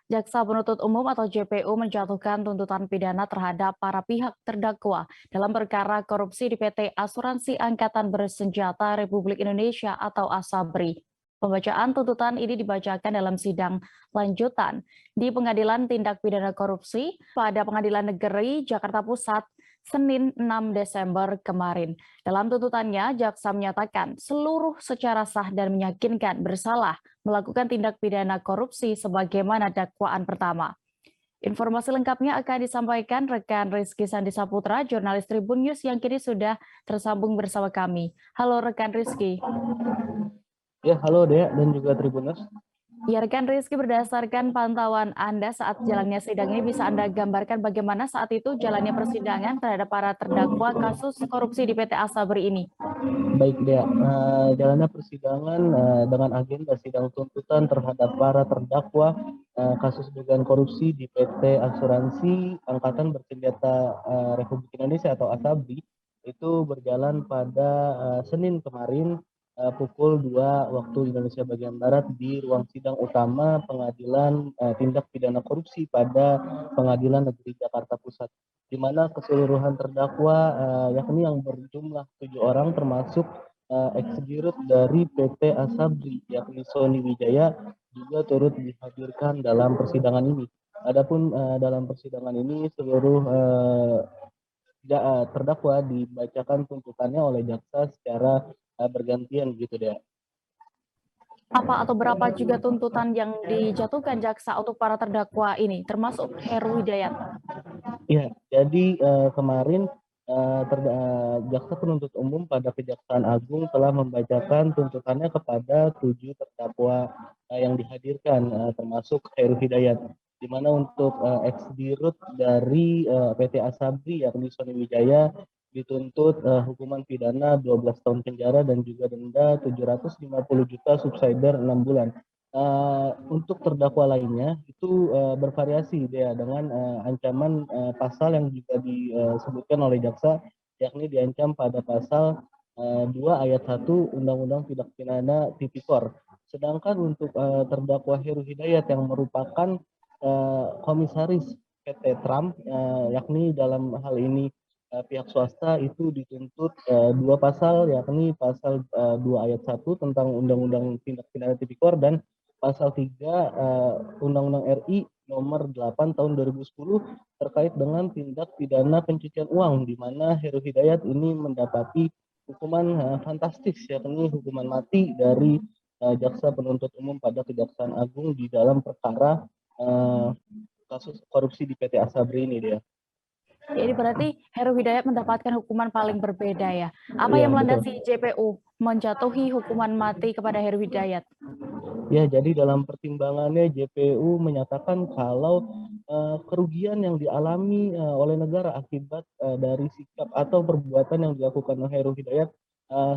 Jaksa Penuntut Umum atau JPU menjatuhkan tuntutan pidana terhadap para pihak terdakwa dalam perkara korupsi di PT Asuransi Angkatan Bersenjata Republik Indonesia atau ASABRI. Pembacaan tuntutan ini dibacakan dalam sidang lanjutan di Pengadilan Tindak Pidana Korupsi pada Pengadilan Negeri Jakarta Pusat Senin 6 Desember kemarin. Dalam tuntutannya, jaksa menyatakan seluruh secara sah dan meyakinkan bersalah melakukan tindak pidana korupsi sebagaimana dakwaan pertama. Informasi lengkapnya akan disampaikan rekan Rizky Sandi Saputra, jurnalis Tribun News yang kini sudah tersambung bersama kami. Halo rekan Rizky. Ya, halo Dea dan juga Tribuners. Ya rekan Rizky, berdasarkan pantauan Anda saat jalannya sidang ini, bisa Anda gambarkan bagaimana saat itu jalannya persidangan terhadap para terdakwa kasus korupsi di PT Asabri ini? Baik Dea, jalannya persidangan dengan agenda sidang tuntutan terhadap para terdakwa kasus dugaan korupsi di PT Asuransi Angkatan Bersenjata Republik Indonesia atau ASABRI itu berjalan pada Senin kemarin pukul 2 waktu Indonesia bagian Barat di ruang sidang utama Pengadilan Tindak Pidana Korupsi pada Pengadilan Negeri Jakarta Pusat, di mana keseluruhan terdakwa yakni yang berjumlah 7 orang termasuk ex-dirut dari PT Asabri yakni Sony Wijaya juga turut dihadirkan dalam persidangan ini. Adapun dalam persidangan ini seluruh terdakwa dibacakan tuntutannya oleh jaksa secara bergantian gitu deh. Apa atau berapa juga tuntutan yang dijatuhkan jaksa untuk para terdakwa ini, termasuk Heru Hidayat? Ya, jadi kemarin jaksa penuntut umum pada Kejaksaan Agung telah membacakan tuntutannya kepada 7 terdakwa yang dihadirkan, termasuk Heru Hidayat, di mana untuk ex-dirut dari PT Asabri yakni Sony Wijaya dituntut hukuman pidana 12 tahun penjara dan juga denda 750 juta subsidiar 6 bulan. Untuk terdakwa lainnya itu bervariasi dia dengan ancaman pasal yang juga disebutkan oleh jaksa, yakni diancam pada pasal 2 ayat 1 Undang-Undang Tindak Pidana Tipikor. Sedangkan untuk terdakwa Heru Hidayat yang merupakan komisaris PT Trump, yakni dalam hal ini pihak swasta, itu dituntut 2 pasal, yakni pasal 2 ayat 1 tentang Undang-Undang Tindak Pidana Tipikor dan pasal 3 Undang-Undang RI nomor 8 tahun 2010 terkait dengan tindak pidana pencucian uang, di mana Heru Hidayat ini mendapati hukuman fantastis, yakni hukuman mati dari jaksa penuntut umum pada Kejaksaan Agung di dalam perkara kasus korupsi di PT Asabri ini dia. Jadi berarti Heru Hidayat mendapatkan hukuman paling berbeda ya. Apa Iya, yang betul. melandasi JPU menjatuhi hukuman mati kepada Heru Hidayat? Ya, jadi dalam pertimbangannya JPU menyatakan kalau kerugian yang dialami oleh negara akibat dari sikap atau perbuatan yang dilakukan oleh Heru Hidayat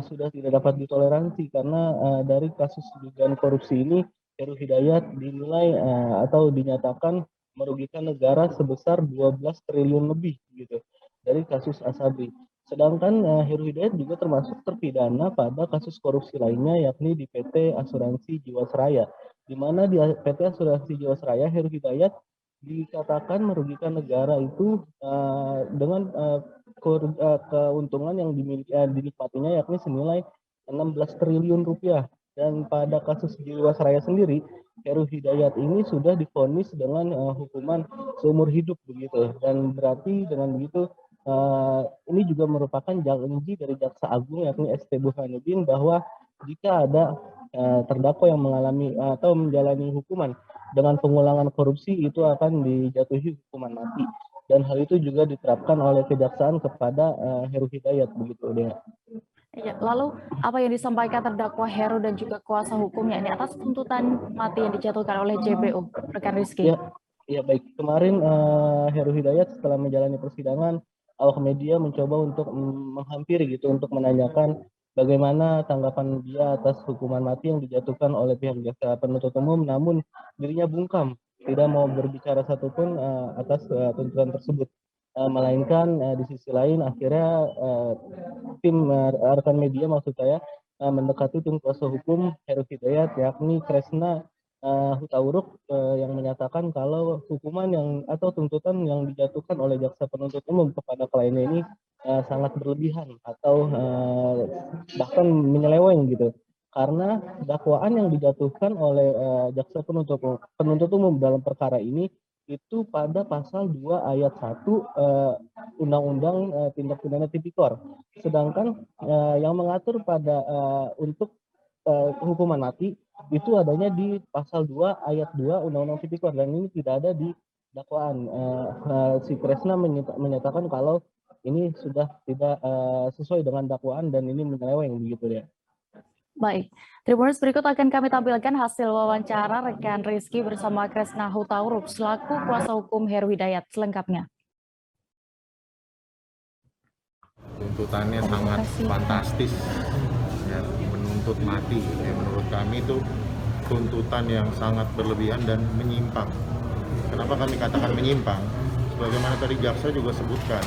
sudah tidak dapat ditoleransi, karena dari kasus dugaan korupsi ini Heru Hidayat dinilai atau dinyatakan merugikan negara sebesar 12 triliun lebih gitu dari kasus Asabri. Sedangkan Heru Hidayat juga termasuk terpidana pada kasus korupsi lainnya, yakni di PT Asuransi Jiwasraya, di mana di PT Asuransi Jiwasraya Heru Hidayat dikatakan merugikan negara itu dengan keuntungan yang dinikmatinya yakni senilai 16 triliun rupiah. Dan pada kasus Jiwasraya sendiri, Heru Hidayat ini sudah divonis dengan hukuman seumur hidup begitu, dan berarti dengan begitu ini juga merupakan janji dari Jaksa Agung yakni ST Burhanuddin bahwa jika ada terdakwa yang mengalami atau menjalani hukuman dengan pengulangan korupsi itu akan dijatuhi hukuman mati, dan hal itu juga diterapkan oleh kejaksaan kepada Heru Hidayat begitu dia. Ya, lalu apa yang disampaikan terdakwa Heru dan juga kuasa hukumnya ini atas tuntutan mati yang dijatuhkan oleh JPU, rekan Rizky? Ya, ya baik. Kemarin Heru Hidayat setelah menjalani persidangan, awak media mencoba untuk menghampiri gitu untuk menanyakan bagaimana tanggapan dia atas hukuman mati yang dijatuhkan oleh pihak jaksa penuntut umum, namun dirinya bungkam, tidak mau berbicara satupun atas tuntutan tersebut. Melainkan di sisi lain akhirnya tim rekan media maksud saya mendekati tim kuasa hukum Heru Hidayat yakni Kresna Hutauruk yang menyatakan kalau hukuman atau tuntutan yang dijatuhkan oleh jaksa penuntut umum kepada kliennya ini sangat berlebihan atau bahkan menyeleweng gitu. Karena dakwaan yang dijatuhkan oleh jaksa penuntut umum dalam perkara ini itu pada pasal 2 ayat 1 Undang-Undang Tindak Pidana Tipikor. Sedangkan yang mengatur pada untuk hukuman mati itu adanya di pasal 2 ayat 2 Undang-Undang Tipikor, dan ini tidak ada di dakwaan. Si Kresna menyatakan kalau ini sudah tidak sesuai dengan dakwaan dan ini menyeleweng begitu ya. Baik, Tribuners, berikut akan kami tampilkan hasil wawancara rekan Rizky bersama Kresna Hutauruk selaku kuasa hukum Heru Hidayat selengkapnya. Tuntutannya sangat fantastis, ya, menuntut mati. Ya, menurut kami itu tuntutan yang sangat berlebihan dan menyimpang. Kenapa kami katakan menyimpang? Sebagaimana tadi jaksa juga sebutkan,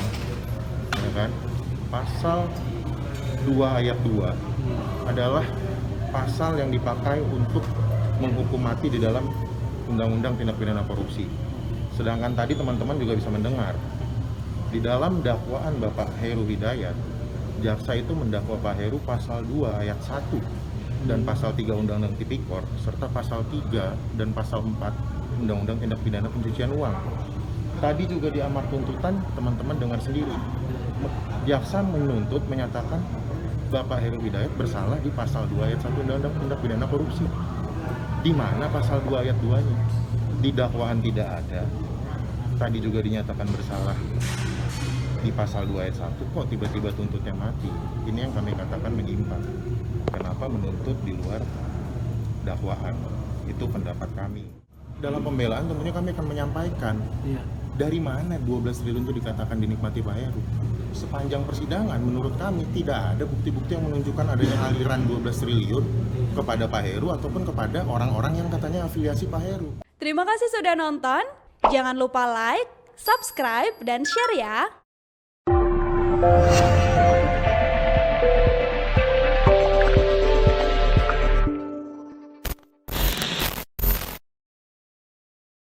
ya kan? Pasal 2 ayat 2 adalah pasal yang dipakai untuk menghukum mati di dalam Undang-Undang Tindak Pidana Korupsi. Sedangkan tadi teman-teman juga bisa mendengar di dalam dakwaan Bapak Heru Hidayat, jaksa itu mendakwa Pak Heru pasal 2 ayat 1 dan pasal 3 Undang-Undang Tipikor serta pasal 3 dan pasal 4 Undang-Undang Tindak Pidana Pencucian Uang. Tadi juga di amar tuntutan teman-teman dengar sendiri. Jaksa menyatakan Bapak Heru Hidayat bersalah di pasal 2 ayat 1 Undang-Undang Tindak Pidana Korupsi. Di mana pasal 2 ayat 2-nya? Di dakwaan tidak ada. Tadi juga dinyatakan bersalah di pasal 2 ayat 1, kok tiba-tiba tuntutnya mati. Ini yang kami katakan menyimpang. Kenapa menuntut di luar dakwaan? Itu pendapat kami. Dalam pembelaan tentunya kami akan menyampaikan dari mana 12 triliun itu dikatakan dinikmati Pak Heru. Sepanjang persidangan menurut kami tidak ada bukti-bukti yang menunjukkan adanya aliran 12 triliun kepada Pak Heru ataupun kepada orang-orang yang katanya afiliasi Pak Heru. Terima kasih sudah nonton. Jangan lupa like, subscribe, dan share ya.